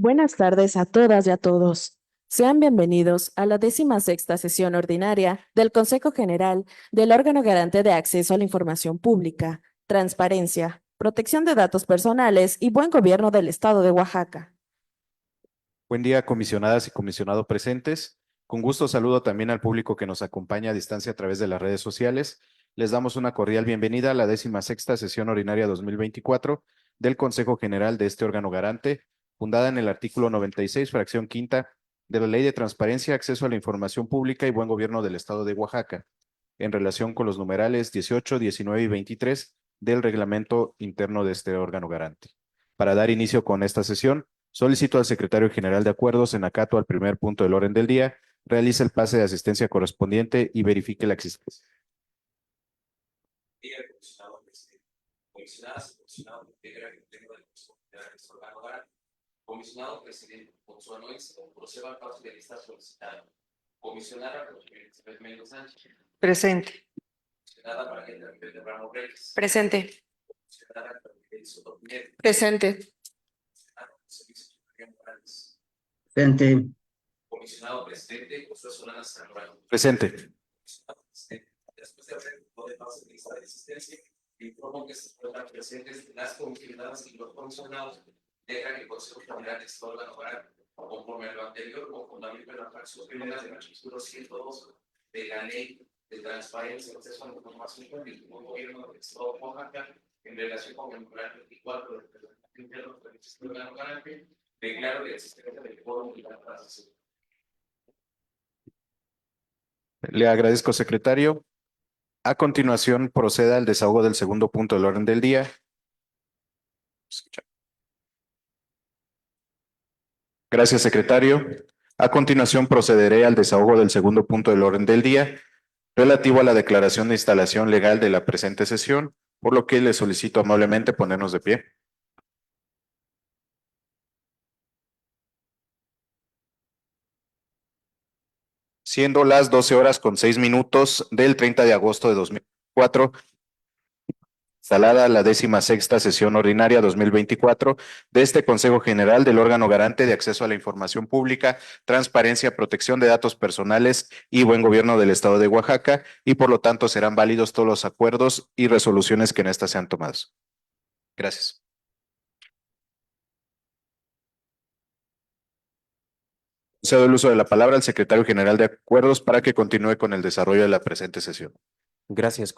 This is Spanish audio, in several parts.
Buenas tardes a todas y a todos. Sean bienvenidos a la 16ª sesión ordinaria del Consejo General del órgano garante de acceso a la información pública, transparencia, protección de datos personales y buen gobierno del Estado de Oaxaca. Buen día, comisionadas y comisionados presentes. Con gusto saludo también al público que nos acompaña a distancia a través de las redes sociales. Les damos una cordial bienvenida a la 16ª sesión ordinaria 2024 del Consejo General de este órgano garante, fundada en el artículo 96, fracción quinta de la Ley de Transparencia, Acceso a la Información Pública y Buen Gobierno del Estado de Oaxaca, en relación con los numerales 18, 19 y 23 del reglamento interno de este órgano garante. Para dar inicio con esta sesión, solicito al secretario general de acuerdos, en acato al primer punto del orden del día, realice el pase de asistencia correspondiente y verifique la existencia. Comisionado presidente Consuelo Expo, proceda al paso de lista solicitada. Comisionada Elizabeth Méndez Sánchez. Presente. Comisionada María de Ramos Reyes. Presente. Comisionada Claudia Soto Pineda. Presente. Comisionado José Luis Echeverría Morales. Presente. Comisionado presidente Josué Solana Zambrano. Presente. Comisionado presidente. Después de haber de paso de lista de asistencia, informo que se encuentran presentes las comisionadas y los comisionados dejan el Consejo General de este órgano garante, conforme a lo anterior, con fundamento en la fracción primera del artículo 102 de la Ley de Transparencia y Acceso a la Información Pública y Buen Gobierno del Estado de Oaxaca, en relación con el numeral 24 del reglamento interno del órgano garante, declaro la existencia del quórum y la sesión. Le agradezco, secretario. A continuación, proceda al desahogo del segundo punto del orden del día. Gracias, secretario. A continuación, procederé al desahogo del segundo punto del orden del día, relativo a la declaración de instalación legal de la presente sesión, por lo que le solicito amablemente ponernos de pie. Siendo las 12:06 del 30 de agosto de 2024, instalada la 16ª sesión ordinaria 2024 de este Consejo General del órgano garante de acceso a la información pública, transparencia, protección de datos personales y buen gobierno del Estado de Oaxaca, y por lo tanto serán válidos todos los acuerdos y resoluciones que en esta sean tomados. Gracias. Cedo el uso de la palabra al secretario general de acuerdos para que continúe con el desarrollo de la presente sesión. Gracias,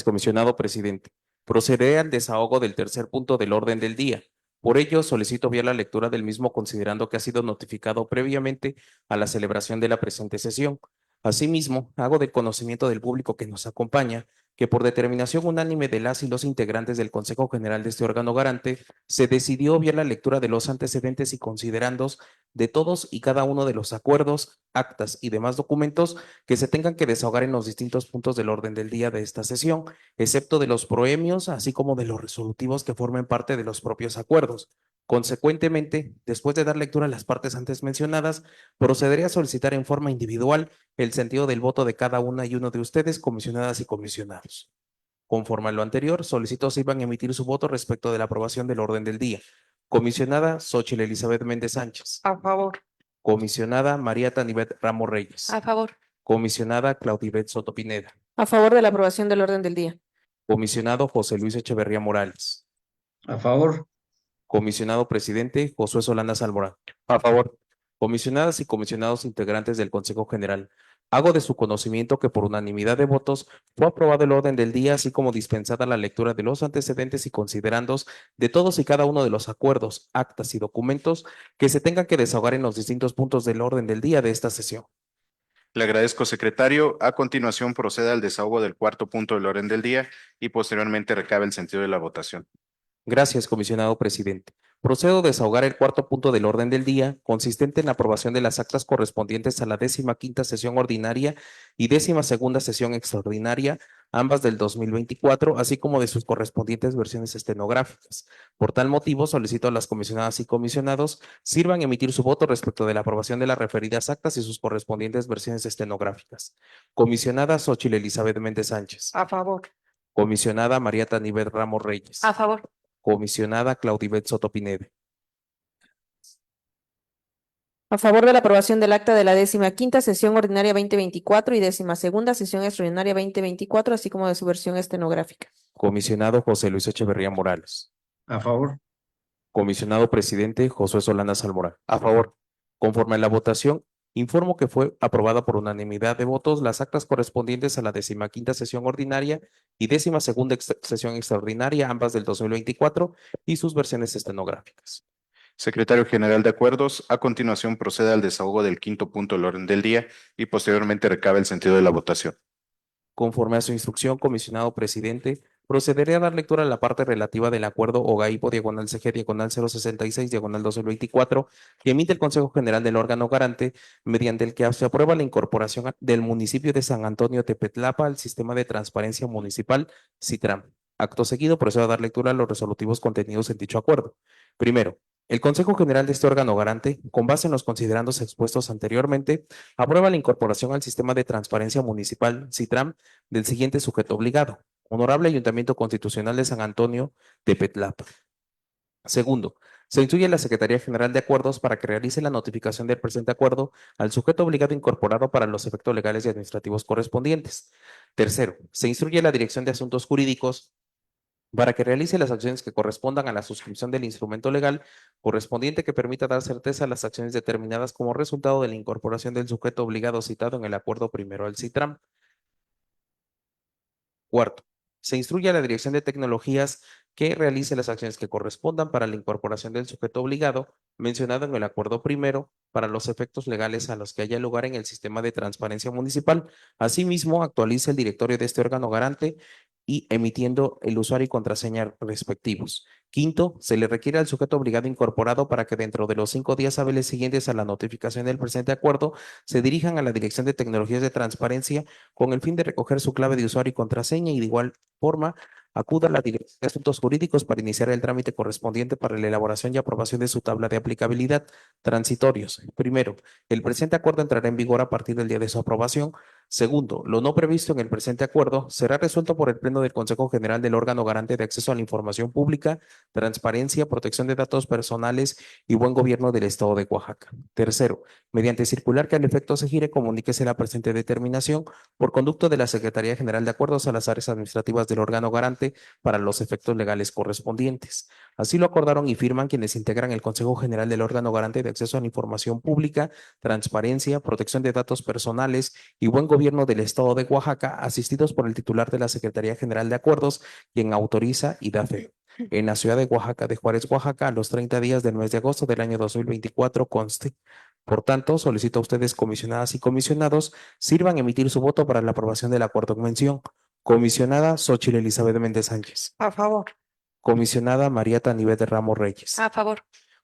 comisionado presidente. Procederé al desahogo del tercer punto del orden del día. Por ello, solicito vía la lectura del mismo, considerando que ha sido notificado previamente a la celebración de la presente sesión. Asimismo, hago del conocimiento del público que nos acompaña que por determinación unánime de las y los integrantes del Consejo General de este órgano garante, se decidió vía la lectura de los antecedentes y considerandos de todos y cada uno de los acuerdos, actas y demás documentos que se tengan que desahogar en los distintos puntos del orden del día de esta sesión, excepto de los proemios, así como de los resolutivos que formen parte de los propios acuerdos. Consecuentemente, después de dar lectura a las partes antes mencionadas, procederé a solicitar en forma individual el sentido del voto de cada una y uno de ustedes, comisionadas y comisionados. Conforme a lo anterior, solicito se iban a emitir su voto respecto de la aprobación del orden del día. Comisionada Xóchitl Elizabeth Méndez Sánchez. A favor. Comisionada María Tanibet Ramos Reyes. A favor. Comisionada Claudibet Soto Pineda. A favor de la aprobación del orden del día. Comisionado José Luis Echeverría Morales. A favor. Comisionado presidente Josué Solana Salmorán. A favor. Comisionadas y comisionados integrantes del Consejo General, hago de su conocimiento que por unanimidad de votos fue aprobado el orden del día, así como dispensada la lectura de los antecedentes y considerandos de todos y cada uno de los acuerdos, actas y documentos que se tengan que desahogar en los distintos puntos del orden del día de esta sesión. Le agradezco, secretario. A continuación, proceda al desahogo del cuarto punto del orden del día y posteriormente recabe el sentido de la votación. Gracias, comisionado presidente. Procedo a desahogar el cuarto punto del orden del día, consistente en la aprobación de las actas correspondientes a la 15ª sesión ordinaria y 12ª sesión extraordinaria, ambas del 2024, así como de sus correspondientes versiones estenográficas. Por tal motivo, solicito a las comisionadas y comisionados sirvan a emitir su voto respecto de la aprobación de las referidas actas y sus correspondientes versiones estenográficas. Comisionada Xóchitl Elizabeth Méndez Sánchez. A favor. Comisionada María Tanibet Ramos Reyes. A favor. Comisionada Claudibet Soto Pineda. A favor de la aprobación del acta de la 15ª sesión ordinaria 2024 y 12ª sesión extraordinaria 2024, así como de su versión estenográfica. Comisionado José Luis Echeverría Morales. a favor, Comisionado presidente Josué Solana Salmorán. A favor. Conforme a la votación, informo que fue aprobada por unanimidad de votos las actas correspondientes a la 15ª sesión ordinaria y 12ª sesión extraordinaria, ambas del 2024, y sus versiones estenográficas. Secretario General de Acuerdos, a continuación procede al desahogo del quinto punto del orden del día y posteriormente recabe el sentido de la votación. Conforme a su instrucción, comisionado presidente, procederé a dar lectura a la parte relativa del acuerdo OGAIPO/CG/066/2024 que emite el Consejo General del órgano garante, mediante el que se aprueba la incorporación del municipio de San Antonio Tepetlapa al sistema de transparencia municipal CITRAM. Acto seguido, procedo a dar lectura a los resolutivos contenidos en dicho acuerdo. Primero, el Consejo General de este órgano garante, con base en los considerandos expuestos anteriormente, aprueba la incorporación al sistema de transparencia municipal CITRAM del siguiente sujeto obligado: Honorable Ayuntamiento Constitucional de San Antonio Tepetlapa. Segundo, se instruye a la Secretaría General de Acuerdos para que realice la notificación del presente acuerdo al sujeto obligado incorporado para los efectos legales y administrativos correspondientes. Tercero, se instruye a la Dirección de Asuntos Jurídicos para que realice las acciones que correspondan a la suscripción del instrumento legal correspondiente que permita dar certeza a las acciones determinadas como resultado de la incorporación del sujeto obligado citado en el acuerdo primero al CITRAM. Cuarto, se instruye a la Dirección de Tecnologías que realice las acciones que correspondan para la incorporación del sujeto obligado mencionado en el acuerdo primero para los efectos legales a los que haya lugar en el sistema de transparencia municipal. Asimismo, actualiza el directorio de este órgano garante y emitiendo el usuario y contraseña respectivos. Quinto, se le requiere al sujeto obligado incorporado para que dentro de los 5 días hábiles siguientes a la notificación del presente acuerdo se dirijan a la Dirección de Tecnologías de Transparencia con el fin de recoger su clave de usuario y contraseña y de igual forma acuda a la Dirección de Asuntos Jurídicos para iniciar el trámite correspondiente para la elaboración y aprobación de su tabla de aplicabilidad. Transitorios. Primero, el presente acuerdo entrará en vigor a partir del día de su aprobación. Segundo, lo no previsto en el presente acuerdo será resuelto por el Pleno del Consejo General del órgano garante de acceso a la información pública, transparencia, protección de datos personales y buen gobierno del Estado de Oaxaca. Tercero, mediante circular que al efecto se gire, comuníquese la presente determinación por conducto de la Secretaría General de Acuerdos a las áreas administrativas del órgano garante para los efectos legales correspondientes. Así lo acordaron y firman quienes integran el Consejo General del órgano garante de acceso a la información pública, transparencia, protección de datos personales y buen gobierno del Estado de Oaxaca, asistidos por el titular de la Secretaría General de Acuerdos, quien autoriza y da fe. En la ciudad de Oaxaca de Juárez, Oaxaca, a los 30 días del mes de agosto del año 2024 conste. Por tanto, solicito a ustedes, comisionadas y comisionados, sirvan emitir su voto para la aprobación del acuerdo en mención. Comisionada Xóchitl Elizabeth Méndez Sánchez. A favor. Comisionada María Tanibet Ramos Reyes. A favor.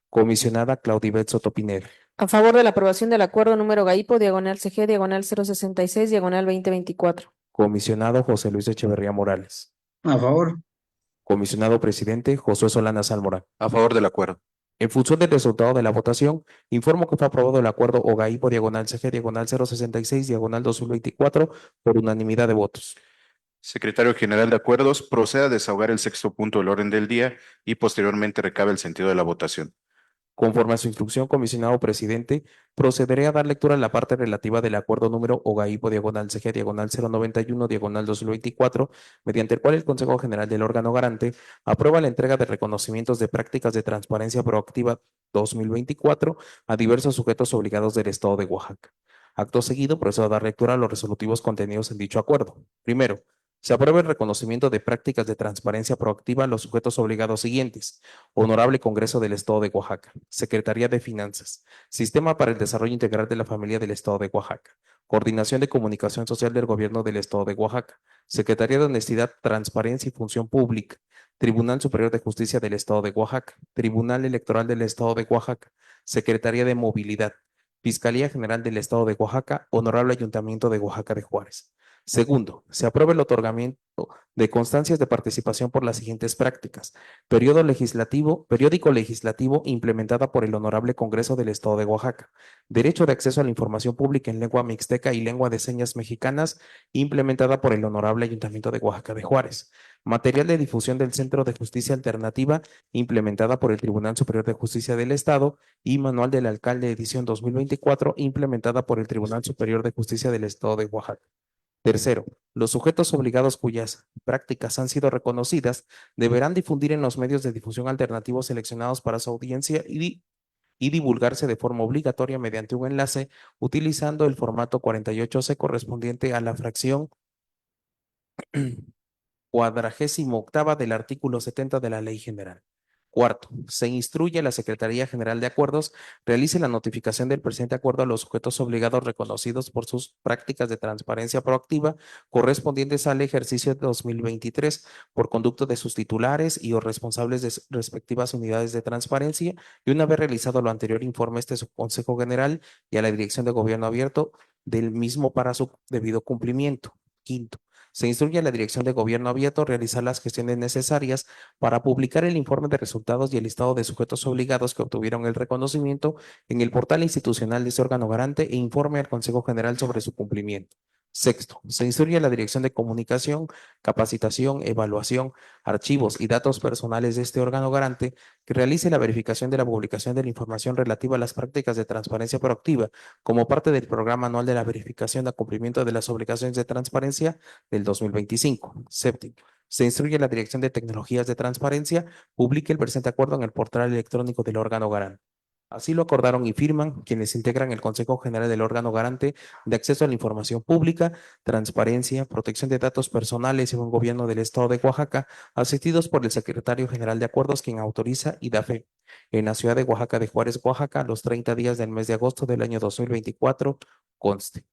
Comisionada Claudibet Soto Pineda. A favor de la aprobación del acuerdo número GAIPO/CG/066/2024. Comisionado José Luis Echeverría Morales. a favor, Comisionado presidente Josué Solana Salmorán. A favor del acuerdo. En función del resultado de la votación, informo que fue aprobado el acuerdo OGAIPO/CG/066/2024 por unanimidad de votos. Secretario General de Acuerdos, proceda a desahogar el sexto punto del orden del día y posteriormente recabe el sentido de la votación. Conforme a su instrucción, comisionado presidente, procederé a dar lectura a la parte relativa del acuerdo número OGAIPO/CG/091/2024, mediante el cual el Consejo General del órgano garante aprueba la entrega de reconocimientos de prácticas de transparencia proactiva 2024 a diversos sujetos obligados del Estado de Oaxaca. Acto seguido, procedo a dar lectura a los resolutivos contenidos en dicho acuerdo. Primero, se aprueba el reconocimiento de prácticas de transparencia proactiva a los sujetos obligados siguientes: Honorable Congreso del Estado de Oaxaca, Secretaría de Finanzas, Sistema para el Desarrollo Integral de la Familia del Estado de Oaxaca, Coordinación de Comunicación Social del Gobierno del Estado de Oaxaca, Secretaría de Honestidad, Transparencia y Función Pública, Tribunal Superior de Justicia del Estado de Oaxaca, Tribunal Electoral del Estado de Oaxaca, Secretaría de Movilidad, Fiscalía General del Estado de Oaxaca, Honorable Ayuntamiento de Oaxaca de Juárez. Segundo, se aprueba el otorgamiento de constancias de participación por las siguientes prácticas. Periódico legislativo implementada por el Honorable Congreso del Estado de Oaxaca. Derecho de acceso a la información pública en lengua mixteca y lengua de señas mexicanas, implementada por el Honorable Ayuntamiento de Oaxaca de Juárez. Material de difusión del Centro de Justicia Alternativa, implementada por el Tribunal Superior de Justicia del Estado, y Manual del Alcalde edición 2024, implementada por el Tribunal Superior de Justicia del Estado de Oaxaca. Tercero, los sujetos obligados cuyas prácticas han sido reconocidas deberán difundir en los medios de difusión alternativos seleccionados para su audiencia y divulgarse de forma obligatoria mediante un enlace utilizando el formato 48C correspondiente a la fracción 48ª del artículo 70 de la Ley General. Cuarto, se instruye a la Secretaría General de Acuerdos realice la notificación del presente acuerdo a los sujetos obligados reconocidos por sus prácticas de transparencia proactiva correspondientes al ejercicio de 2023 por conducto de sus titulares y o responsables de respectivas unidades de transparencia, y una vez realizado lo anterior informe este subconsejo general y a la Dirección de Gobierno Abierto del mismo para su debido cumplimiento. Quinto, se instruye a la Dirección de Gobierno Abierto a realizar las gestiones necesarias para publicar el informe de resultados y el listado de sujetos obligados que obtuvieron el reconocimiento en el portal institucional de ese órgano garante e informe al Consejo General sobre su cumplimiento. Sexto, se instruye a la Dirección de Comunicación, Capacitación, Evaluación, Archivos y Datos Personales de este órgano garante que realice la verificación de la publicación de la información relativa a las prácticas de transparencia proactiva como parte del Programa Anual de la Verificación de Cumplimiento de las Obligaciones de Transparencia del 2025. Séptimo, se instruye a la Dirección de Tecnologías de Transparencia, publique el presente acuerdo en el portal electrónico del órgano garante. Así lo acordaron y firman quienes integran el Consejo General del órgano garante de acceso a la información pública, transparencia, protección de datos personales y buen gobierno del Estado de Oaxaca, asistidos por el Secretario General de Acuerdos, quien autoriza y da fe. En la ciudad de Oaxaca de Juárez, Oaxaca, los 30 días del mes de agosto del año 2024, conste.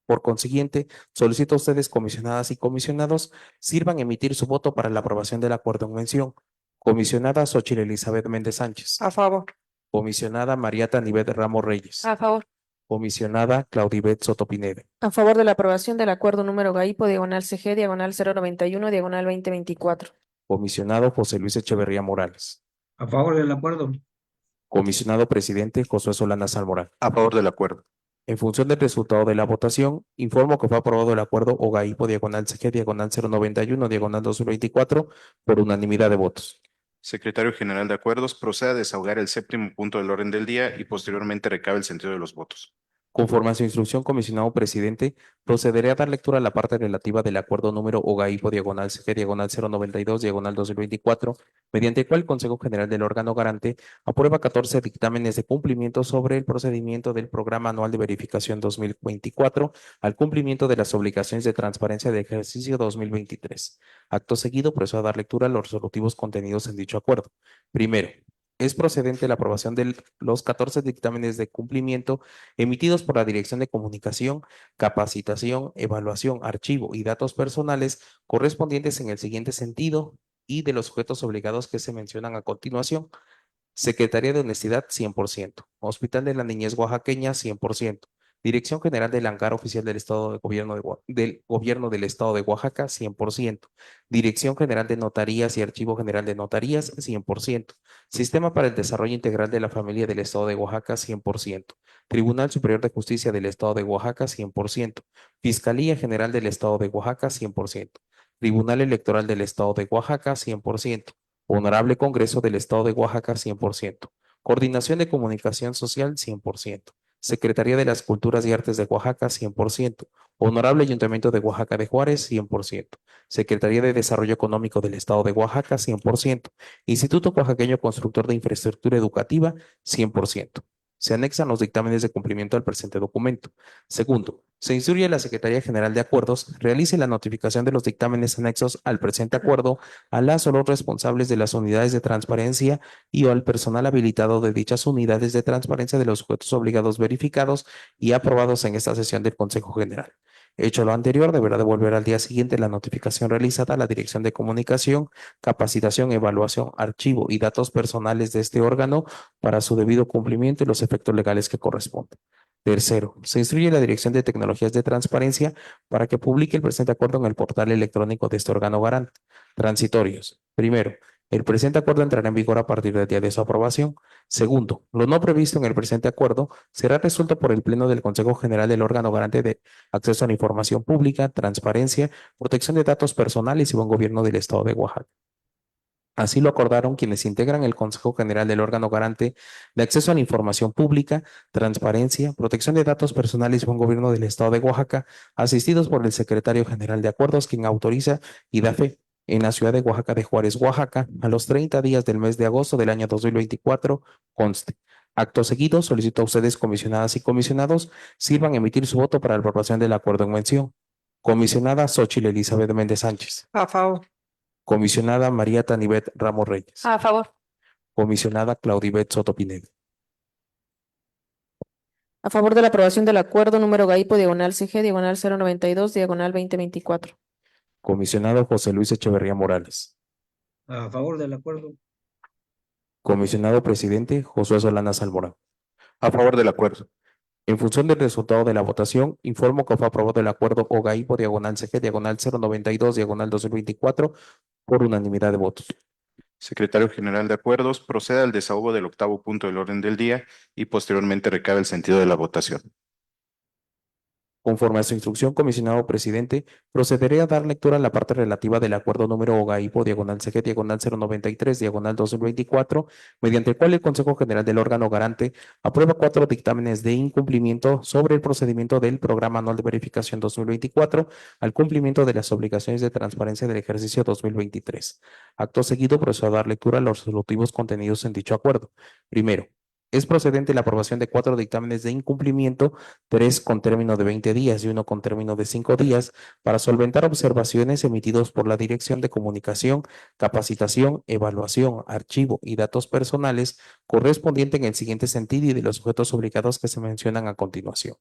Por consiguiente, solicito a ustedes, comisionadas y comisionados, sirvan emitir su voto para la aprobación del acuerdo en mención. Comisionada Xochitl Elizabeth Méndez Sánchez. A favor. Comisionada Mariata Nivet Ramos Reyes. A favor. Comisionada Claudibet Soto Pineda. A favor de la aprobación del acuerdo número GAIPO, CG, diagonal 091, diagonal 2024. Comisionado José Luis Echeverría Morales. A favor del acuerdo. Comisionado presidente Josué Solana Salmorán. A favor del acuerdo. En función del resultado de la votación, informo que fue aprobado el acuerdo OGAIPO CG diagonal 091 diagonal 2024 por unanimidad de votos. Secretario General de Acuerdos, proceda a desahogar el séptimo punto del orden del día y posteriormente recabe el sentido de los votos. Conforme a su instrucción, comisionado presidente, procederé a dar lectura a la parte relativa del acuerdo número OGAIPO CG diagonal 092 diagonal 2024, mediante el cual el Consejo General del órgano garante aprueba 14 dictámenes de cumplimiento sobre el procedimiento del Programa Anual de Verificación 2024 al cumplimiento de las obligaciones de transparencia de ejercicio 2023. Acto seguido, procedo a dar lectura a los resolutivos contenidos en dicho acuerdo. Primero, es procedente la aprobación de los 14 dictámenes de cumplimiento emitidos por la Dirección de Comunicación, Capacitación, Evaluación, Archivo y Datos Personales correspondientes en el siguiente sentido y de los sujetos obligados que se mencionan a continuación. Secretaría de Honestidad, 100%. Hospital de la Niñez Oaxaqueña, 100%. Dirección General del Hangar Oficial del Estado de Gobierno del Gobierno del Estado de Oaxaca, 100%. Dirección General de Notarías y Archivo General de Notarías, 100%. Sistema para el Desarrollo Integral de la Familia del Estado de Oaxaca, 100%. Tribunal Superior de Justicia del Estado de Oaxaca, 100%. Fiscalía General del Estado de Oaxaca, 100%. Tribunal Electoral del Estado de Oaxaca, 100%. Honorable Congreso del Estado de Oaxaca, 100%. Coordinación de Comunicación Social, 100%. Secretaría de las Culturas y Artes de Oaxaca, 100%. Honorable Ayuntamiento de Oaxaca de Juárez, 100%. Secretaría de Desarrollo Económico del Estado de Oaxaca, 100%. Instituto Oaxaqueño Constructor de Infraestructura Educativa, 100%. Se anexan los dictámenes de cumplimiento al presente documento. Segundo, se instruye a la Secretaría General de Acuerdos realice la notificación de los dictámenes anexos al presente acuerdo a las o los responsables de las unidades de transparencia y o al personal habilitado de dichas unidades de transparencia de los sujetos obligados verificados y aprobados en esta sesión del Consejo General. Hecho lo anterior, deberá devolver al día siguiente la notificación realizada a la Dirección de Comunicación, Capacitación, Evaluación, Archivo y Datos Personales de este órgano para su debido cumplimiento y los efectos legales que corresponden. Tercero, se instruye la Dirección de Tecnologías de Transparencia para que publique el presente acuerdo en el portal electrónico de este órgano garante. Transitorios. Primero, el presente acuerdo entrará en vigor a partir del día de su aprobación. Segundo, lo no previsto en el presente acuerdo será resuelto por el Pleno del Consejo General del órgano garante de acceso a la información pública, transparencia, protección de datos personales y buen gobierno del Estado de Oaxaca. Así lo acordaron quienes integran el Consejo General del órgano garante de acceso a la información pública, transparencia, protección de datos personales y buen gobierno del Estado de Oaxaca, asistidos por el Secretario General de Acuerdos, quien autoriza y da fe en la ciudad de Oaxaca de Juárez, Oaxaca, a los 30 días del mes de agosto del año 2024, conste. Acto seguido, solicito a ustedes, comisionadas y comisionados, sirvan emitir su voto para la aprobación del acuerdo en mención. Comisionada Xóchitl Elizabeth Méndez Sánchez. A favor. Comisionada María Tanibet Ramos Reyes. A favor. Comisionada Claudibet Soto Pinedo. A favor de la aprobación del acuerdo número GAIPO /CG /092 /2024. Comisionado José Luis Echeverría Morales. A favor del acuerdo. Comisionado presidente Josué Solana Salmorán. A favor del acuerdo. En función del resultado de la votación, informo que fue aprobado el acuerdo OGAIPO /CG /092 /2024 por unanimidad de votos. Secretario General de Acuerdos, proceda al desahogo del octavo punto del orden del día y posteriormente recabe el sentido de la votación. Conforme a su instrucción, comisionado presidente, procederé a dar lectura a la parte relativa del acuerdo número OGAIPO /CG /093 /2024, mediante el cual el Consejo General del órgano garante aprueba 4 dictámenes de incumplimiento sobre el procedimiento del Programa Anual de Verificación 2024 al cumplimiento de las obligaciones de transparencia del ejercicio 2023. Acto seguido, procedo a dar lectura a los resolutivos contenidos en dicho acuerdo. Primero, es procedente la aprobación de 4 dictámenes de incumplimiento, 3 con término de 20 días y 1 con término de 5 días, para solventar observaciones emitidos por la Dirección de Comunicación, Capacitación, Evaluación, Archivo y Datos Personales, correspondiente en el siguiente sentido y de los sujetos obligados que se mencionan a continuación.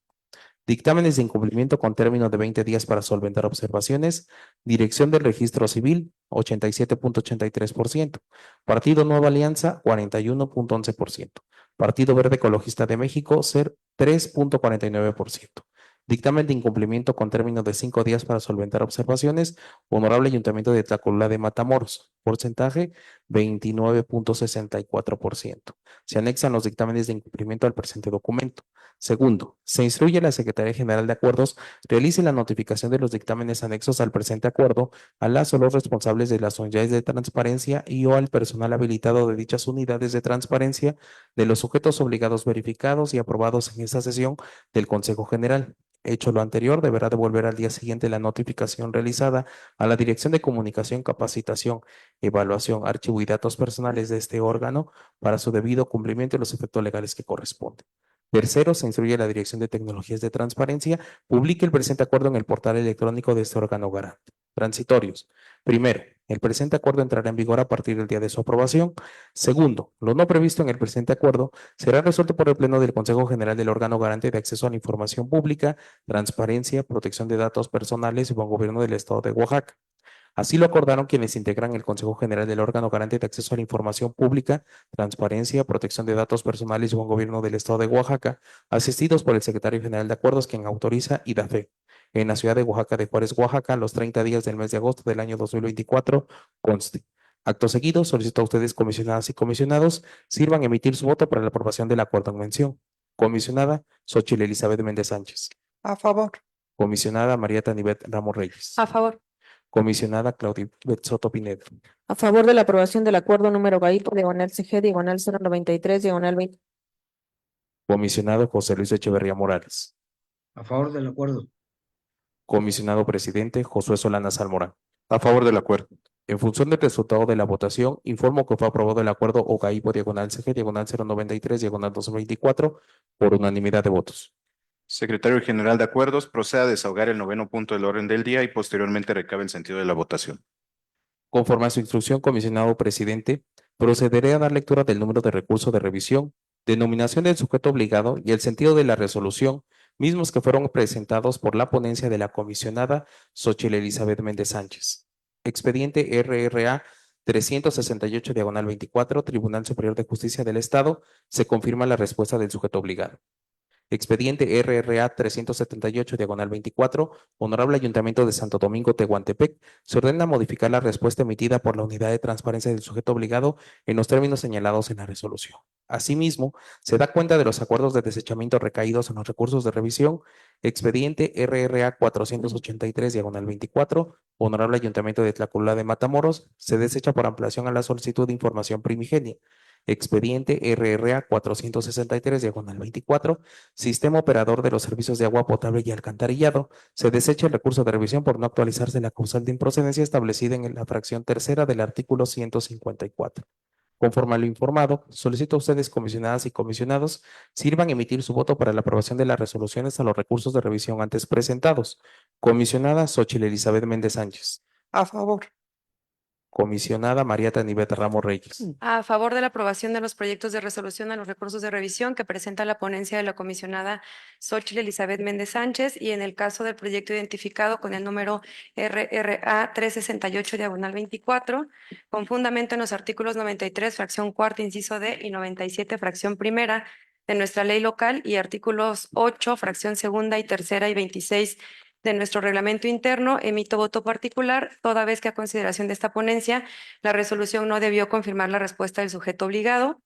Dictámenes de incumplimiento con término de 20 días para solventar observaciones. Dirección del Registro Civil, 87.83%. Partido Nueva Alianza, 41.11%. Partido Verde Ecologista de México, 3.49%. Dictamen de incumplimiento con término de 5 días para solventar observaciones. Honorable Ayuntamiento de Tlacolula de Matamoros, porcentaje 29.64%. Se anexan los dictámenes de incumplimiento al presente documento. Segundo, se instruye a la Secretaría General de Acuerdos realice la notificación de los dictámenes anexos al presente acuerdo a las o los responsables de las unidades de transparencia y o al personal habilitado de dichas unidades de transparencia de los sujetos obligados verificados y aprobados en esta sesión del Consejo General. Hecho lo anterior, deberá devolver al día siguiente la notificación realizada a la Dirección de Comunicación, Capacitación, Evaluación, Archivo y Datos Personales de este órgano para su debido cumplimiento y los efectos legales que corresponden. Tercero, se instruye a la Dirección de Tecnologías de Transparencia, publique el presente acuerdo en el portal electrónico de este órgano garante. Transitorios. Primero, el presente acuerdo entrará en vigor a partir del día de su aprobación. Segundo, lo no previsto en el presente acuerdo será resuelto por el Pleno del Consejo General del órgano garante de acceso a la información pública, transparencia, protección de datos personales y buen gobierno del Estado de Oaxaca. Así lo acordaron quienes integran el Consejo General del órgano garante de acceso a la información pública, transparencia, protección de datos personales y buen gobierno del Estado de Oaxaca, asistidos por el Secretario General de Acuerdos, quien autoriza y da fe. En la ciudad de Oaxaca de Juárez, Oaxaca, los 30 días del mes de agosto del año 2024, conste. Acto seguido, solicito a ustedes, comisionadas y comisionados, sirvan emitir su voto para la aprobación del acuerdo en mención. Comisionada Xóchitl Elizabeth Méndez Sánchez. A favor. Comisionada María Tanibet Ramos Reyes. A favor. Comisionada Claudibet Soto Pinedo. A favor de la aprobación del acuerdo número GAIPO /CG /093 /20. Comisionado José Luis Echeverría Morales. A favor del acuerdo. Comisionado presidente Josué Solana Salmorán. A favor del acuerdo. En función del resultado de la votación, informo que fue aprobado el acuerdo OGAIPO /CG /093 /2024 por unanimidad de votos. Secretario General de Acuerdos, proceda a desahogar el noveno punto del orden del día y posteriormente recabe el sentido de la votación. Conforme a su instrucción, comisionado presidente, procederé a dar lectura del número de recurso de revisión, denominación del sujeto obligado y el sentido de la resolución, mismos que fueron presentados por la ponencia de la comisionada Xóchitl Elizabeth Méndez Sánchez. Expediente RRA 368/24, Tribunal Superior de Justicia del Estado, se confirma la respuesta del sujeto obligado. Expediente RRA 378, diagonal 24, Honorable Ayuntamiento de Santo Domingo, Tehuantepec, se ordena modificar la respuesta emitida por la Unidad de Transparencia del sujeto obligado en los términos señalados en la resolución. Asimismo, se da cuenta de los acuerdos de desechamiento recaídos en los recursos de revisión. Expediente RRA 483, diagonal 24, Honorable Ayuntamiento de Tlacolula de Matamoros, se desecha por ampliación a la solicitud de información primigenia. Expediente RRA 463, diagonal 24, Sistema Operador de los Servicios de Agua Potable y Alcantarillado, se desecha el recurso de revisión por no actualizarse la causal de improcedencia establecida en la fracción tercera del artículo 154. Conforme a lo informado, solicito a ustedes, comisionadas y comisionados, sirvan a emitir su voto para la aprobación de las resoluciones a los recursos de revisión antes presentados. Comisionada Xóchitl Elizabeth Méndez Sánchez. A favor. Comisionada María Tanivet Ramos Reyes. A favor de la aprobación de los proyectos de resolución a los recursos de revisión que presenta la ponencia de la comisionada Xóchitl Elizabeth Méndez Sánchez, y en el caso del proyecto identificado con el número RRA 368, diagonal 24, con fundamento en los artículos 93, fracción cuarta, inciso D, y 97, fracción primera de nuestra ley local, y artículos 8, fracción segunda y tercera, y 26 de nuestro reglamento interno, emito voto particular, toda vez que a consideración de esta ponencia la resolución no debió confirmar la respuesta del sujeto obligado.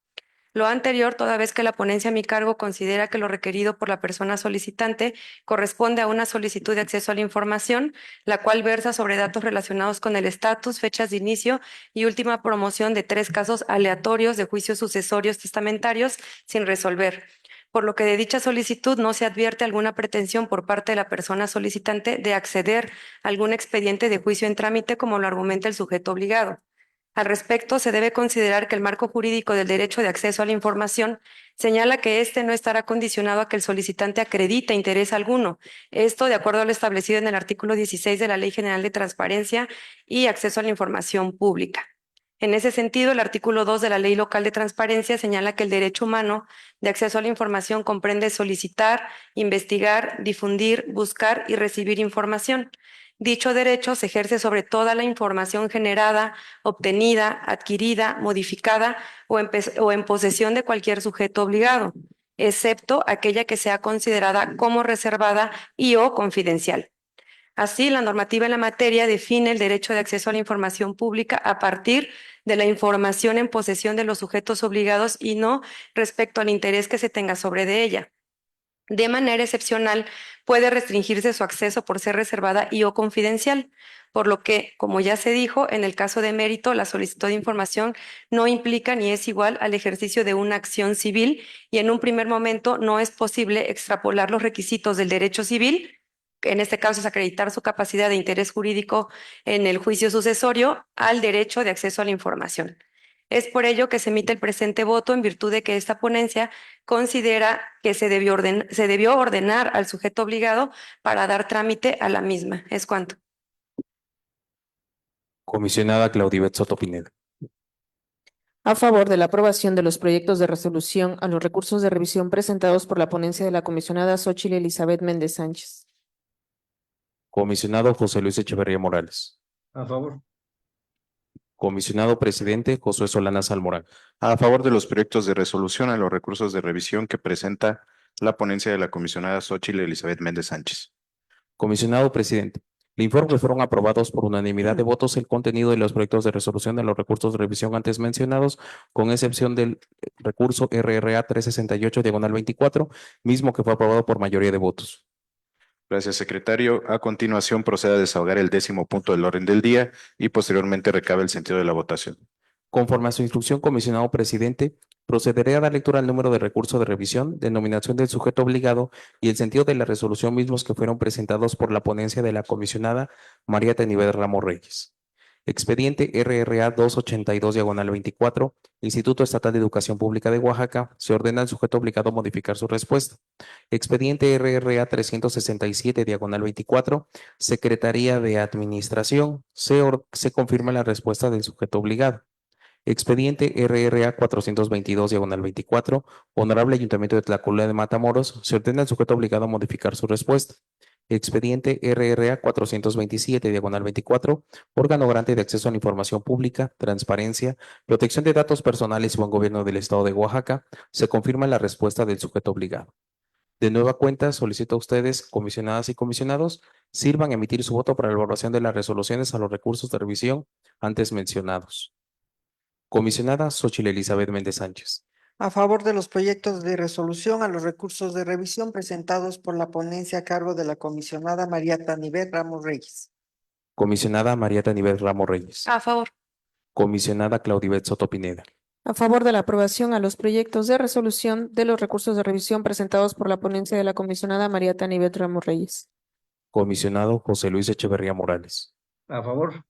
Lo anterior, toda vez que la ponencia a mi cargo considera que lo requerido por la persona solicitante corresponde a una solicitud de acceso a la información, la cual versa sobre datos relacionados con el estatus, fechas de inicio y última promoción de 3 casos aleatorios de juicios sucesorios testamentarios sin resolver, por lo que de dicha solicitud no se advierte alguna pretensión por parte de la persona solicitante de acceder a algún expediente de juicio en trámite, como lo argumenta el sujeto obligado. Al respecto, se debe considerar que el marco jurídico del derecho de acceso a la información señala que éste no estará condicionado a que el solicitante acredite interés alguno. Esto de acuerdo a lo establecido en el artículo 16 de la Ley General de Transparencia y Acceso a la Información Pública. En ese sentido, el artículo 2 de la Ley Local de Transparencia señala que el derecho humano de acceso a la información comprende solicitar, investigar, difundir, buscar y recibir información. Dicho derecho se ejerce sobre toda la información generada, obtenida, adquirida, modificada o en posesión de cualquier sujeto obligado, excepto aquella que sea considerada como reservada y o confidencial. Así, la normativa en la materia define el derecho de acceso a la información pública a partir de la información en posesión de los sujetos obligados y no respecto al interés que se tenga sobre de ella. De manera excepcional, puede restringirse su acceso por ser reservada y o confidencial, por lo que, como ya se dijo, en el caso de mérito, la solicitud de información no implica ni es igual al ejercicio de una acción civil, y en un primer momento no es posible extrapolar los requisitos del derecho civil, que en este caso es acreditar su capacidad de interés jurídico en el juicio sucesorio, al derecho de acceso a la información. Es por ello que se emite el presente voto, en virtud de que esta ponencia considera que se debió ordenar al sujeto obligado para dar trámite a la misma. Es cuanto. Comisionada Claudibet Soto Pineda. A favor de la aprobación de los proyectos de resolución a los recursos de revisión presentados por la ponencia de la comisionada Xóchitl Elizabeth Méndez Sánchez. Comisionado José Luis Echeverría Morales. A favor. Comisionado Presidente Josué Solana Salmorán. A favor de los proyectos de resolución a los recursos de revisión que presenta la ponencia de la comisionada Xóchitl Elizabeth Méndez Sánchez. Comisionado Presidente, le informo que fueron aprobados por unanimidad de votos el contenido de los proyectos de resolución a los recursos de revisión antes mencionados, con excepción del recurso RRA 368, diagonal 24, mismo que fue aprobado por mayoría de votos. Gracias, secretario. A continuación, proceda a desahogar el 10º punto del orden del día y posteriormente recabe el sentido de la votación. Conforme a su instrucción, comisionado presidente, procederé a dar lectura al número de recurso de revisión, denominación del sujeto obligado y el sentido de la resolución mismos que fueron presentados por la ponencia de la comisionada María Tanivet Ramos Reyes. Expediente RRA 282, diagonal 24, Instituto Estatal de Educación Pública de Oaxaca, se ordena al sujeto obligado modificar su respuesta. Expediente RRA 367, diagonal 24, Secretaría de Administración, se confirma la respuesta del sujeto obligado. Expediente RRA 422, diagonal 24, Honorable Ayuntamiento de Tlacolula de Matamoros, se ordena al sujeto obligado a modificar su respuesta. Expediente RRA 427, diagonal 24, órgano garante de acceso a la información pública, transparencia, protección de datos personales y buen gobierno del Estado de Oaxaca, se confirma la respuesta del sujeto obligado. De nueva cuenta, solicito a ustedes, comisionadas y comisionados, sirvan a emitir su voto para la elaboración de las resoluciones a los recursos de revisión antes mencionados. Comisionada Xóchitl Elizabeth Méndez Sánchez. A favor de los proyectos de resolución a los recursos de revisión presentados por la ponencia a cargo de la comisionada María Tanivet Ramos Reyes. Comisionada María Tanivet Ramos Reyes. A favor. Comisionada Claudibet Soto Pineda. A favor de la aprobación a los proyectos de resolución de los recursos de revisión presentados por la ponencia de la comisionada María Tanivet Ramos Reyes. Comisionado José Luis Echeverría Morales. A favor.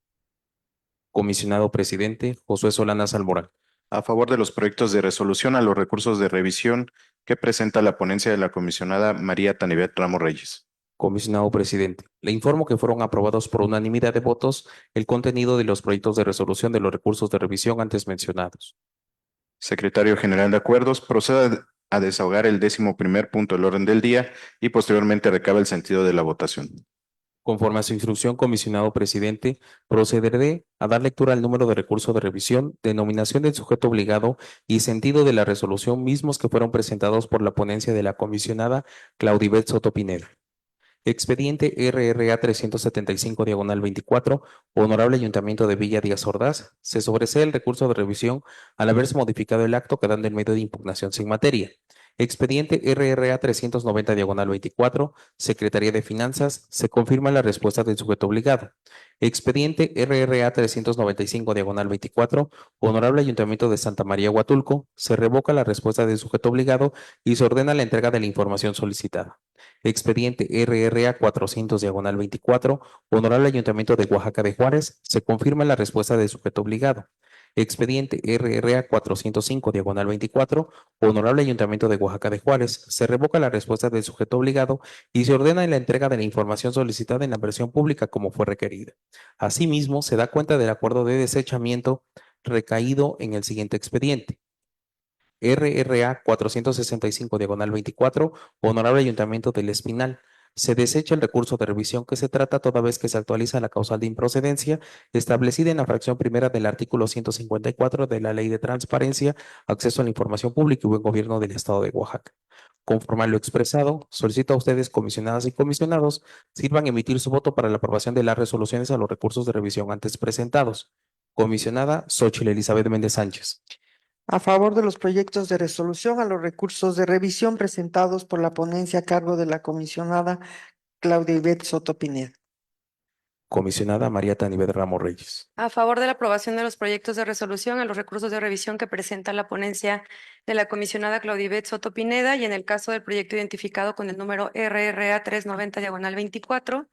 Comisionado presidente Josué Solanas Almorán. A favor de los proyectos de resolución a los recursos de revisión que presenta la ponencia de la comisionada María Tanivet Ramos Reyes. Comisionado presidente, le informo que fueron aprobados por unanimidad de votos el contenido de los proyectos de resolución de los recursos de revisión antes mencionados. Secretario General de Acuerdos, proceda a desahogar el 11º punto del orden del día y posteriormente recabe el sentido de la votación. Conforme a su instrucción, comisionado presidente, procederé a dar lectura al número de recurso de revisión, denominación del sujeto obligado y sentido de la resolución mismos que fueron presentados por la ponencia de la comisionada Claudibet Soto Pineda. Expediente RRA 375/24, Honorable Ayuntamiento de Villa Díaz Ordaz, se sobresee el recurso de revisión al haberse modificado el acto quedando en medio de impugnación sin materia. Expediente RRA 390/24, Secretaría de Finanzas, se confirma la respuesta del sujeto obligado. Expediente RRA 395/24, Honorable Ayuntamiento de Santa María Huatulco, se revoca la respuesta del sujeto obligado y se ordena la entrega de la información solicitada. Expediente RRA 400/24, Honorable Ayuntamiento de Oaxaca de Juárez, se confirma la respuesta del sujeto obligado. Expediente RRA 405/24, Honorable Ayuntamiento de Oaxaca de Juárez, se revoca la respuesta del sujeto obligado y se ordena la entrega de la información solicitada en la versión pública como fue requerida. Asimismo, se da cuenta del acuerdo de desechamiento recaído en el siguiente expediente. RRA 465/24, Honorable Ayuntamiento del Espinal. Se desecha el recurso de revisión que se trata toda vez que se actualiza la causal de improcedencia establecida en la fracción primera del artículo 154 de la Ley de Transparencia, Acceso a la Información Pública y Buen Gobierno del Estado de Oaxaca. Conforme a lo expresado, solicito a ustedes, comisionadas y comisionados, sirvan a emitir su voto para la aprobación de las resoluciones a los recursos de revisión antes presentados. Comisionada Xóchitl Elizabeth Méndez Sánchez. A favor de los proyectos de resolución a los recursos de revisión presentados por la ponencia a cargo de la comisionada Claudibet Soto Pineda. Comisionada María Tanivet Ramos Reyes. A favor de la aprobación de los proyectos de resolución a los recursos de revisión que presenta la ponencia de la comisionada Claudibet Soto Pineda y en el caso del proyecto identificado con el número RRA 390/24,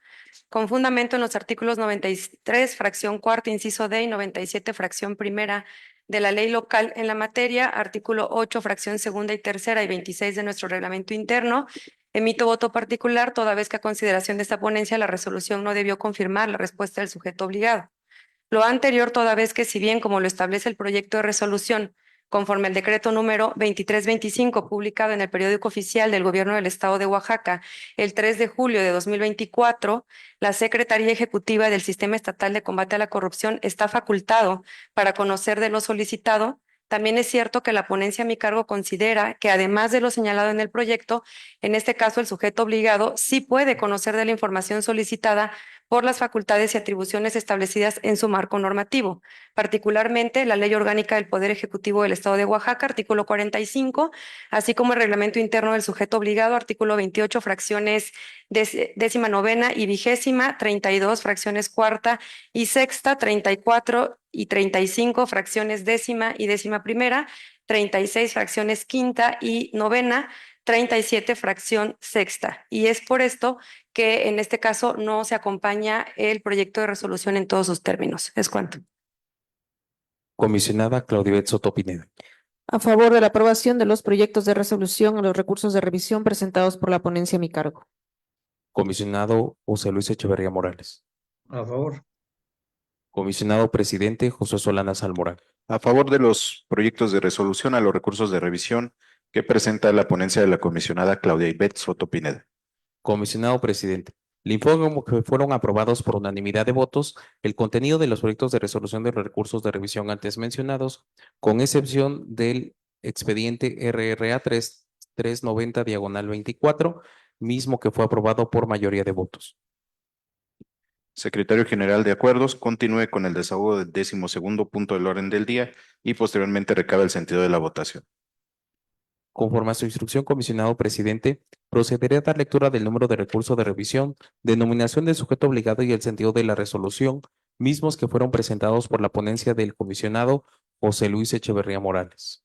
con fundamento en los artículos 93, fracción cuarta, inciso D y 97, fracción primera de la ley local en la materia, artículo 8, fracción segunda y tercera y 26 de nuestro reglamento interno. Emito voto particular toda vez que a consideración de esta ponencia la resolución no debió confirmar la respuesta del sujeto obligado. Lo anterior toda vez que, si bien como lo establece el proyecto de resolución, conforme al decreto número 2325 publicado en el periódico oficial del Gobierno del Estado de Oaxaca el 3 de julio de 2024, la Secretaría Ejecutiva del Sistema Estatal de Combate a la Corrupción está facultado para conocer de lo solicitado. También es cierto que la ponencia a mi cargo considera que, además de lo señalado en el proyecto, en este caso el sujeto obligado sí puede conocer de la información solicitada por las facultades y atribuciones establecidas en su marco normativo, particularmente la Ley Orgánica del Poder Ejecutivo del Estado de Oaxaca, artículo 45, así como el reglamento interno del sujeto obligado, artículo 28, fracciones 19ª y 20ª, 32, fracciones cuarta y sexta, 34 y 35, fracciones 10ª y 11ª, 36, fracciones quinta y novena, 37, fracción sexta. Y es por esto que en este caso no se acompaña el proyecto de resolución en todos sus términos. Es cuanto. Comisionada Claudibet Soto Pineda. A favor de la aprobación de los proyectos de resolución a los recursos de revisión presentados por la ponencia a mi cargo. Comisionado José Luis Echeverría Morales. A favor. Comisionado presidente José Solanas Almorán. A favor de los proyectos de resolución a los recursos de revisión que presenta la ponencia de la comisionada Claudibet Soto Pineda. Comisionado presidente, le informo que fueron aprobados por unanimidad de votos el contenido de los proyectos de resolución de los recursos de revisión antes mencionados, con excepción del expediente RRA 390/24, mismo que fue aprobado por mayoría de votos. Secretario General de Acuerdos, continúe con el desahogo del 12º punto del orden del día y posteriormente recabe el sentido de la votación. Conforme a su instrucción, comisionado presidente, procederé a dar lectura del número de recurso de revisión, denominación del sujeto obligado y el sentido de la resolución, mismos que fueron presentados por la ponencia del comisionado José Luis Echeverría Morales.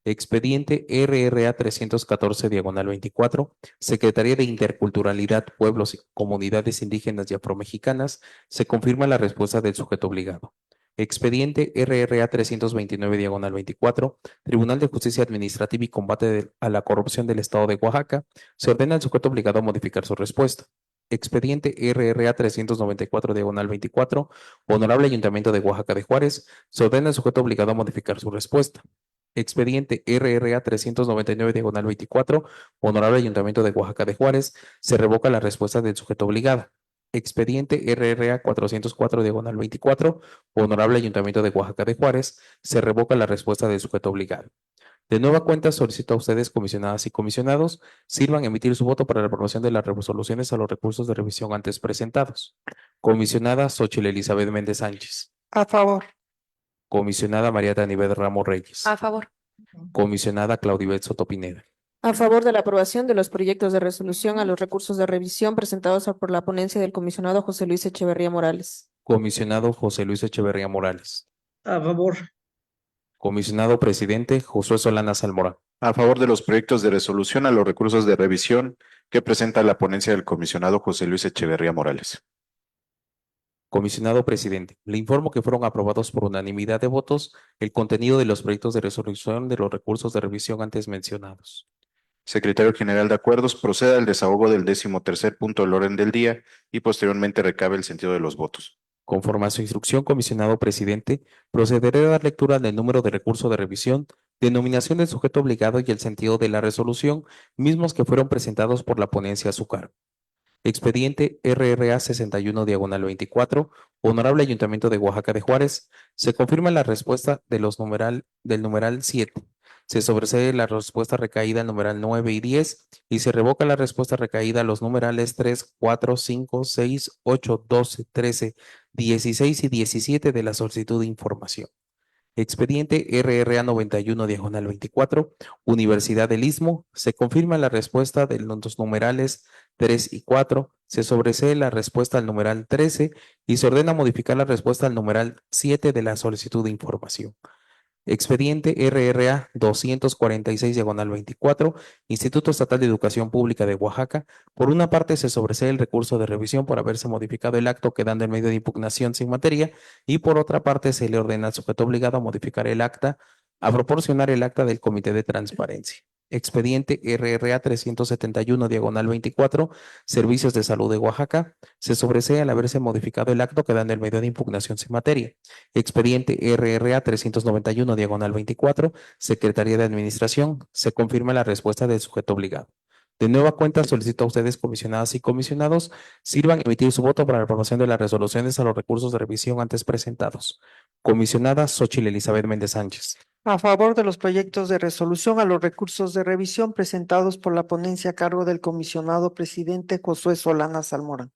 Expediente RRA 314/24, Secretaría de Interculturalidad, Pueblos y Comunidades Indígenas y Afromexicanas, se confirma la respuesta del sujeto obligado. Expediente RRA 329/24, Tribunal de Justicia Administrativa y Combate a la Corrupción del Estado de Oaxaca, se ordena al sujeto obligado a modificar su respuesta. Expediente RRA 394/24, Honorable Ayuntamiento de Oaxaca de Juárez, se ordena al sujeto obligado a modificar su respuesta. Expediente RRA 399/24, Honorable Ayuntamiento de Oaxaca de Juárez, se revoca la respuesta del sujeto obligado. Expediente RRA 404/24, Honorable Ayuntamiento de Oaxaca de Juárez, se revoca la respuesta del sujeto obligado. De nueva cuenta, solicito a ustedes, comisionadas y comisionados, sirvan a emitir su voto para la aprobación de las resoluciones a los recursos de revisión antes presentados. Comisionada Xóchitl Elizabeth Méndez Sánchez. A favor. Comisionada María Tanibet Ramos Reyes. A favor. Comisionada Claudibet Soto Pineda. A favor de la aprobación de los proyectos de resolución a los recursos de revisión presentados por la ponencia del comisionado José Luis Echeverría Morales. Comisionado José Luis Echeverría Morales. A favor. Comisionado presidente Josué Solana Salmorán. A favor de los proyectos de resolución a los recursos de revisión que presenta la ponencia del comisionado José Luis Echeverría Morales. Comisionado presidente, le informo que fueron aprobados por unanimidad de votos el contenido de los proyectos de resolución de los recursos de revisión antes mencionados. Secretario General de Acuerdos, proceda al desahogo del 13º punto del orden del día y posteriormente recabe el sentido de los votos. Conforme a su instrucción, comisionado presidente, procederé a dar lectura del número de recurso de revisión, denominación del sujeto obligado y el sentido de la resolución, mismos que fueron presentados por la ponencia a su cargo. Expediente RRA 61/24, Honorable Ayuntamiento de Oaxaca de Juárez, se confirma la respuesta de del numeral 7. Se sobresee la respuesta recaída al numeral 9 y 10 y se revoca la respuesta recaída a los numerales 3, 4, 5, 6, 8, 12, 13, 16 y 17 de la solicitud de información. Expediente RRA 91/24, Universidad del Istmo, se confirma la respuesta de los numerales 3 y 4, se sobresee la respuesta al numeral 13 y se ordena modificar la respuesta al numeral 7 de la solicitud de información. Expediente RRA 246/24, Instituto Estatal de Educación Pública de Oaxaca. Por una parte, se sobresee el recurso de revisión por haberse modificado el acto quedando en medio de impugnación sin materia y por otra parte, se le ordena al sujeto obligado a modificar el acta, a proporcionar el acta del Comité de Transparencia. Expediente RRA 371/24, Servicios de Salud de Oaxaca. Se sobresee al haberse modificado el acto quedando en medio de impugnación sin materia. Expediente RRA 391/24, Secretaría de Administración. Se confirma la respuesta del sujeto obligado. De nueva cuenta, solicito a ustedes, comisionadas y comisionados, sirvan a emitir su voto para la aprobación de las resoluciones a los recursos de revisión antes presentados. Comisionada Xóchitl Elizabeth Méndez Sánchez. A favor de los proyectos de resolución a los recursos de revisión presentados por la ponencia a cargo del comisionado presidente Josué Solana Salmorán.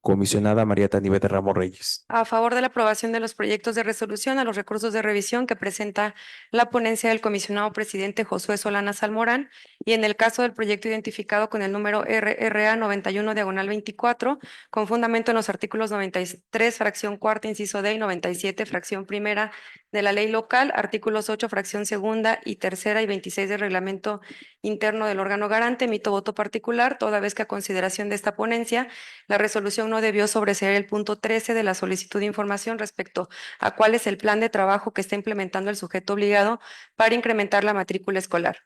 Comisionada María Tanibet Ramos Reyes. A favor de la aprobación de los proyectos de resolución a los recursos de revisión que presenta la ponencia del comisionado presidente Josué Solana Salmorán y en el caso del proyecto identificado con el número RRA 91/24, con fundamento en los artículos 93, fracción cuarta, inciso D y 97, fracción primera de la ley local, artículos 8, fracción segunda y tercera y 26 del reglamento interno del órgano garante, emito voto particular, toda vez que a consideración de esta ponencia, la resolución no debió sobreseer el punto 13 de la solicitud de información respecto a cuál es el plan de trabajo que está implementando el sujeto obligado para incrementar la matrícula escolar.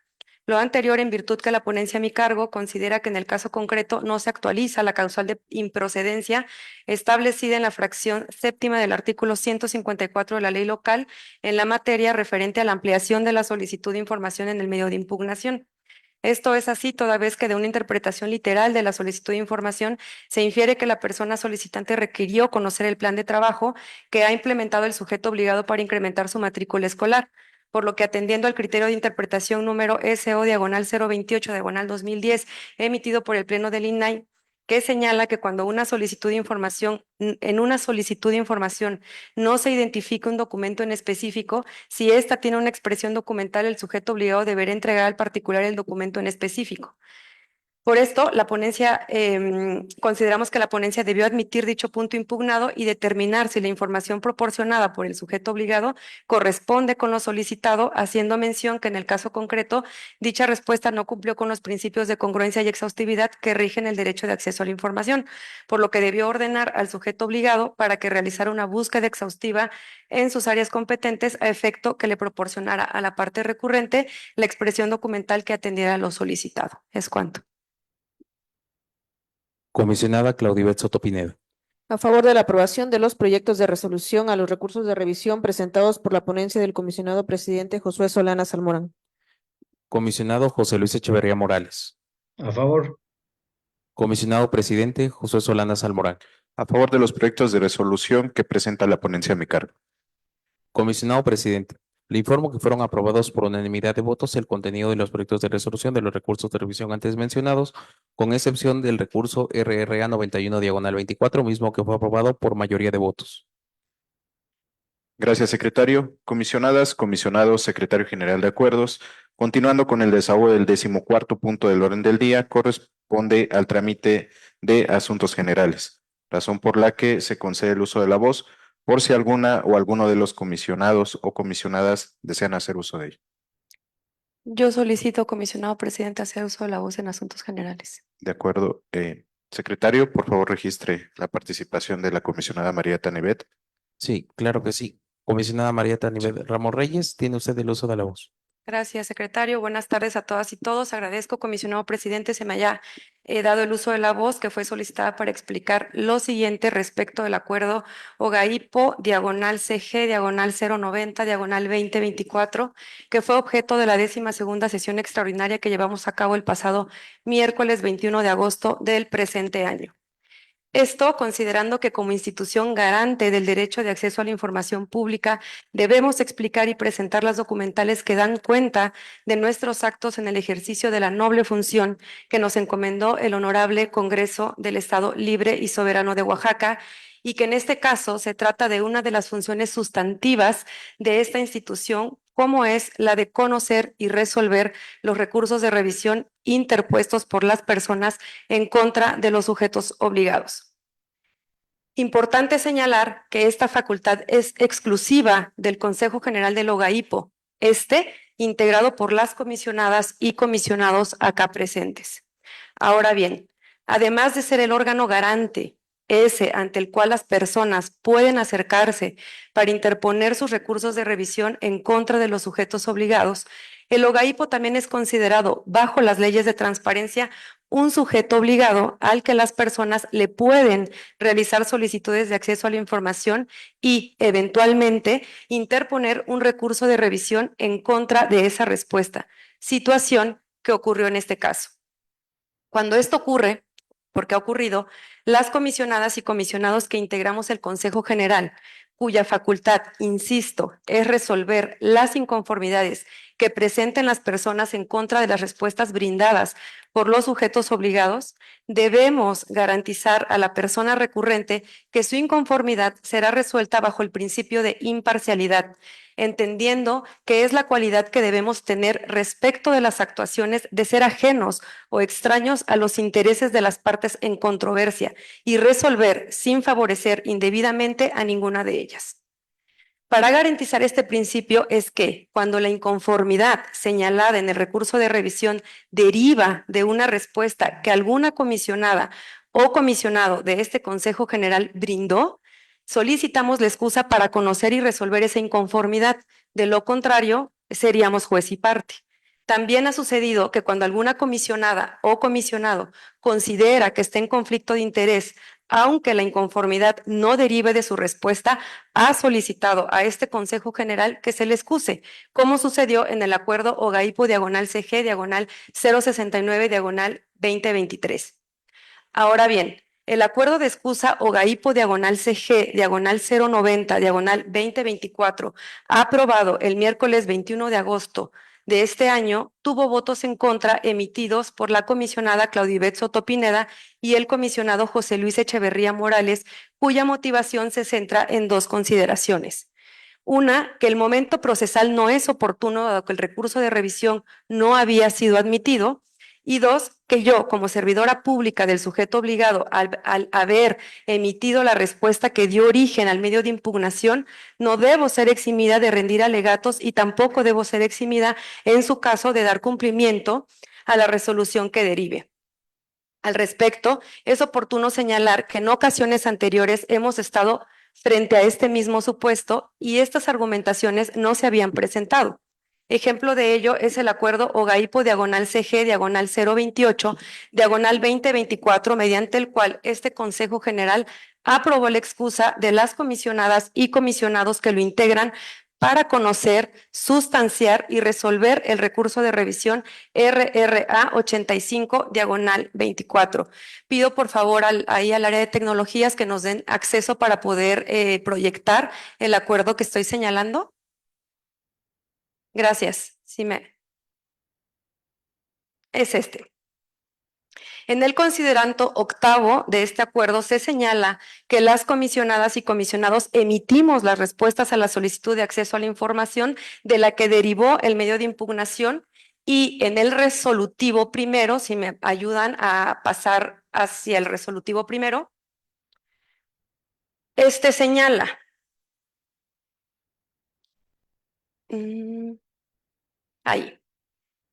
Lo anterior en virtud que la ponencia a mi cargo considera que en el caso concreto no se actualiza la causal de improcedencia establecida en la fracción séptima del artículo 154 de la ley local en la materia referente a la ampliación de la solicitud de información en el medio de impugnación. Esto es así toda vez que de una interpretación literal de la solicitud de información se infiere que la persona solicitante requirió conocer el plan de trabajo que ha implementado el sujeto obligado para incrementar su matrícula escolar. por lo que atendiendo al criterio de interpretación número SO/028/2010 emitido por el Pleno del INAI, que señala que cuando una solicitud de información, en una solicitud de información no se identifica un documento en específico, si ésta tiene una expresión documental, el sujeto obligado deberá entregar al particular el documento en específico. Por esto, consideramos que la ponencia debió admitir dicho punto impugnado y determinar si la información proporcionada por el sujeto obligado corresponde con lo solicitado, haciendo mención que en el caso concreto, dicha respuesta no cumplió con los principios de congruencia y exhaustividad que rigen el derecho de acceso a la información, por lo que debió ordenar al sujeto obligado para que realizara una búsqueda exhaustiva en sus áreas competentes a efecto que le proporcionara a la parte recurrente la expresión documental que atendiera lo solicitado. Es cuanto. Comisionada Claudibet Soto Pineda. A favor de la aprobación de los proyectos de resolución a los recursos de revisión presentados por la ponencia del comisionado presidente Josué Solana Salmorán. Comisionado José Luis Echeverría Morales. A favor. Comisionado presidente Josué Solana Salmorán. A favor de los proyectos de resolución que presenta la ponencia a mi cargo. Comisionado presidente, le informo que fueron aprobados por unanimidad de votos el contenido de los proyectos de resolución de los recursos de revisión antes mencionados, con excepción del recurso RRA 91/24, mismo que fue aprobado por mayoría de votos. Gracias, secretario. Comisionadas, comisionados, secretario general de acuerdos. Continuando con el desahogo del 14º punto del orden del día, corresponde al trámite de asuntos generales, razón por la que se concede el uso de la voz por si alguna o alguno de los comisionados o comisionadas desean hacer uso de ello. Yo solicito, comisionado presidente, hacer uso de la voz en asuntos generales. De acuerdo. Secretario, por favor, registre la participación de la comisionada María Tanivet. Sí, claro que sí. Comisionada María Tanivet Ramos Reyes, tiene usted el uso de la voz. Gracias, secretario. Buenas tardes a todas y todos. Agradezco, comisionado presidente, se me haya dado el uso de la voz que fue solicitada para explicar lo siguiente respecto del acuerdo OGAIPO, /CG, /090, /2024, que fue objeto de la 12ª sesión extraordinaria que llevamos a cabo el pasado miércoles 21 de agosto del presente año. Esto considerando que como institución garante del derecho de acceso a la información pública debemos explicar y presentar las documentales que dan cuenta de nuestros actos en el ejercicio de la noble función que nos encomendó el Honorable Congreso del Estado Libre y Soberano de Oaxaca, y que en este caso se trata de una de las funciones sustantivas de esta institución, como es la de conocer y resolver los recursos de revisión interpuestos por las personas en contra de los sujetos obligados. Importante señalar que esta facultad es exclusiva del Consejo General del OGAIPO, integrado por las comisionadas y comisionados acá presentes. Ahora bien, además de ser el órgano garante, ante el cual las personas pueden acercarse para interponer sus recursos de revisión en contra de los sujetos obligados, el OGAIPO también es considerado, bajo las leyes de transparencia, un sujeto obligado al que las personas le pueden realizar solicitudes de acceso a la información y, eventualmente, interponer un recurso de revisión en contra de esa respuesta, situación que ocurrió en este caso. Cuando esto ocurre, porque ha ocurrido, las comisionadas y comisionados que integramos el Consejo General, cuya facultad, insisto, es resolver las inconformidades que presenten las personas en contra de las respuestas brindadas por los sujetos obligados, debemos garantizar a la persona recurrente que su inconformidad será resuelta bajo el principio de imparcialidad, entendiendo que es la cualidad que debemos tener respecto de las actuaciones de ser ajenos o extraños a los intereses de las partes en controversia y resolver sin favorecer indebidamente a ninguna de ellas. Para garantizar este principio es que cuando la inconformidad señalada en el recurso de revisión deriva de una respuesta que alguna comisionada o comisionado de este Consejo General brindó, solicitamos la excusa para conocer y resolver esa inconformidad. De lo contrario, seríamos juez y parte. También ha sucedido que cuando alguna comisionada o comisionado considera que está en conflicto de interés, aunque la inconformidad no derive de su respuesta, ha solicitado a este Consejo General que se le excuse, como sucedió en el acuerdo OGAIPO /CG /069 /2023. Ahora bien, El acuerdo de excusa OGAIPO diagonal CG diagonal 090 diagonal 2024 aprobado el miércoles 21 de agosto de este año tuvo votos en contra emitidos por la comisionada Claudibet Soto Pineda y el comisionado José Luis Echeverría Morales, cuya motivación se centra en dos consideraciones. Una, que el momento procesal no es oportuno dado que el recurso de revisión no había sido admitido. Y dos, que yo, como servidora pública del sujeto obligado, al haber emitido la respuesta que dio origen al medio de impugnación, no debo ser eximida de rendir alegatos y tampoco debo ser eximida, en su caso, de dar cumplimiento a la resolución que derive. Al respecto, es oportuno señalar que en ocasiones anteriores hemos estado frente a este mismo supuesto y estas argumentaciones no se habían presentado. Ejemplo de ello es el acuerdo OGAIPO diagonal CG diagonal 028 diagonal 2024, mediante el cual este Consejo General aprobó la excusa de las comisionadas y comisionados que lo integran para conocer, sustanciar y resolver el recurso de revisión RRA 85 diagonal 24. Pido por favor ahí al área de tecnologías que nos den acceso para poder proyectar el acuerdo que estoy señalando. Gracias. Es este. En el considerando octavo de este acuerdo se señala que las comisionadas y comisionados emitimos las respuestas a la solicitud de acceso a la información de la que derivó el medio de impugnación, y en el resolutivo primero, si me ayudan a pasar hacia el resolutivo primero, este señala. Ahí.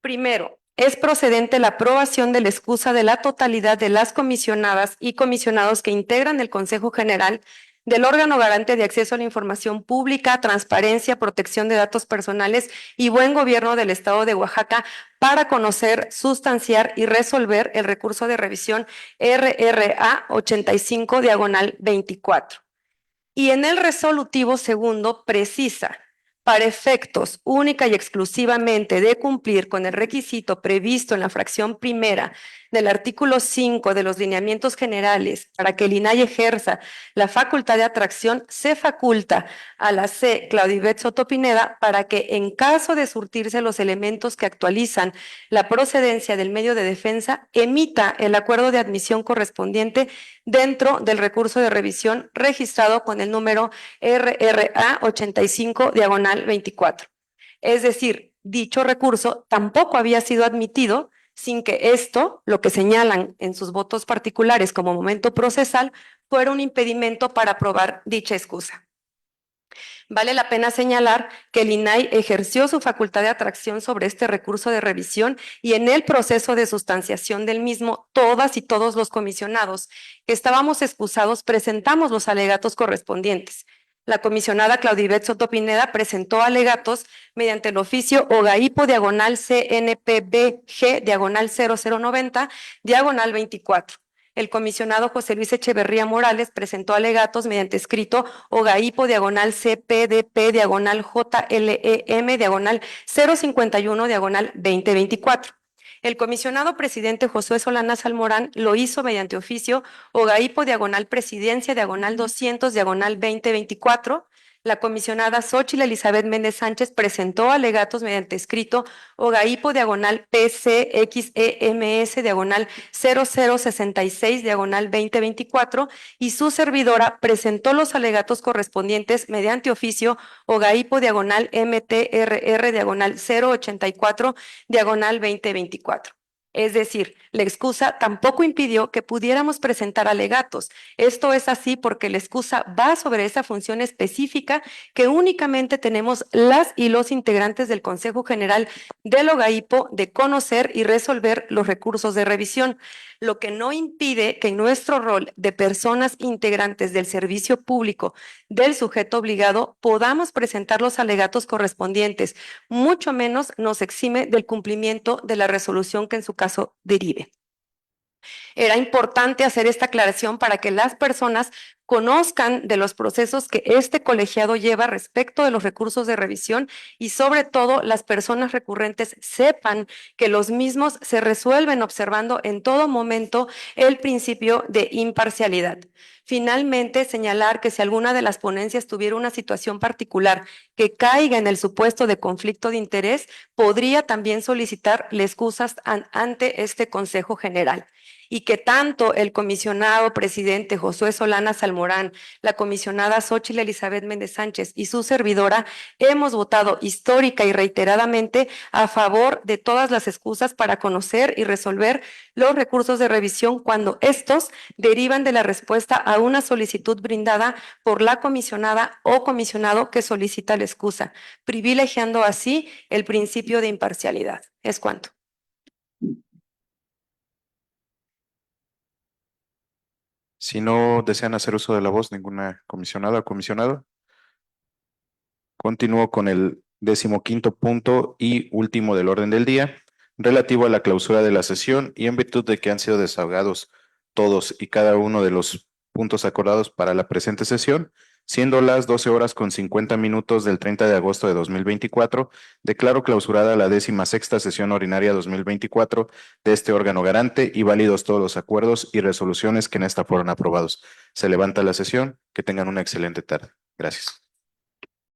Primero, es procedente la aprobación de la excusa de la totalidad de las comisionadas y comisionados que integran el Consejo General del órgano garante de acceso a la información pública, transparencia, protección de datos personales y buen gobierno del Estado de Oaxaca para conocer, sustanciar y resolver el recurso de revisión RRA 85 diagonal 24. Y en el resolutivo segundo precisa: para efectos única y exclusivamente de cumplir con el requisito previsto en la fracción primera del artículo 5 de los lineamientos generales para que el INAI ejerza la facultad de atracción, se faculta a la C. Claudibet Soto Pineda para que, en caso de surtirse los elementos que actualizan la procedencia del medio de defensa, emita el acuerdo de admisión correspondiente dentro del recurso de revisión registrado con el número RRA 85 diagonal 24. Es decir, dicho recurso tampoco había sido admitido sin que esto, lo que señalan en sus votos particulares como momento procesal, fuera un impedimento para aprobar dicha excusa. Vale la pena señalar que el INAI ejerció su facultad de atracción sobre este recurso de revisión y en el proceso de sustanciación del mismo, todas y todos los comisionados que estábamos excusados presentamos los alegatos correspondientes. La comisionada Claudibet Soto Pineda presentó alegatos mediante el oficio OGAIPO diagonal CNPBG diagonal 0090 diagonal 24. El comisionado José Luis Echeverría Morales presentó alegatos mediante escrito OGAIPO diagonal CPDP diagonal JLEM diagonal 051 diagonal 2024. El comisionado presidente Josué Solanas Almorán lo hizo mediante oficio OGAIPO diagonal presidencia diagonal 200 diagonal 2024. La comisionada Xóchitl Elizabeth Méndez Sánchez presentó alegatos mediante escrito OGAIPO diagonal PCXEMS diagonal 0066 diagonal 2024 y su servidora presentó los alegatos correspondientes mediante oficio OGAIPO diagonal MTRR diagonal 084 diagonal 2024. Es decir, la excusa tampoco impidió que pudiéramos presentar alegatos. Esto es así porque la excusa va sobre esa función específica que únicamente tenemos las y los integrantes del Consejo General del OGAIPO de conocer y resolver los recursos de revisión, lo que no impide que en nuestro rol de personas integrantes del servicio público del sujeto obligado podamos presentar los alegatos correspondientes, mucho menos nos exime del cumplimiento de la resolución que en su caso derive. Era importante hacer esta aclaración para que las personas conozcan de los procesos que este colegiado lleva respecto de los recursos de revisión y sobre todo las personas recurrentes sepan que los mismos se resuelven observando en todo momento el principio de imparcialidad. Finalmente, señalar que si alguna de las ponencias tuviera una situación particular que caiga en el supuesto de conflicto de interés, podría también solicitar excusas ante este Consejo General. Y que tanto el comisionado presidente Josué Solana Salmorán, la comisionada Xóchitl Elizabeth Méndez Sánchez y su servidora hemos votado histórica y reiteradamente a favor de todas las excusas para conocer y resolver los recursos de revisión cuando estos derivan de la respuesta a una solicitud brindada por la comisionada o comisionado que solicita la excusa, privilegiando así el principio de imparcialidad. Es cuanto. Si no desean hacer uso de la voz, ninguna comisionada o comisionado. Continúo con el 15º punto y último del orden del día, relativo a la clausura de la sesión y en virtud de que han sido desahogados todos y cada uno de los puntos acordados para la presente sesión, siendo las 12:50 del 30 de agosto de 2024, declaro clausurada la 16ª sesión ordinaria 2024 de este órgano garante y válidos todos los acuerdos y resoluciones que en esta fueron aprobados. Se levanta la sesión. Que tengan una excelente tarde. Gracias.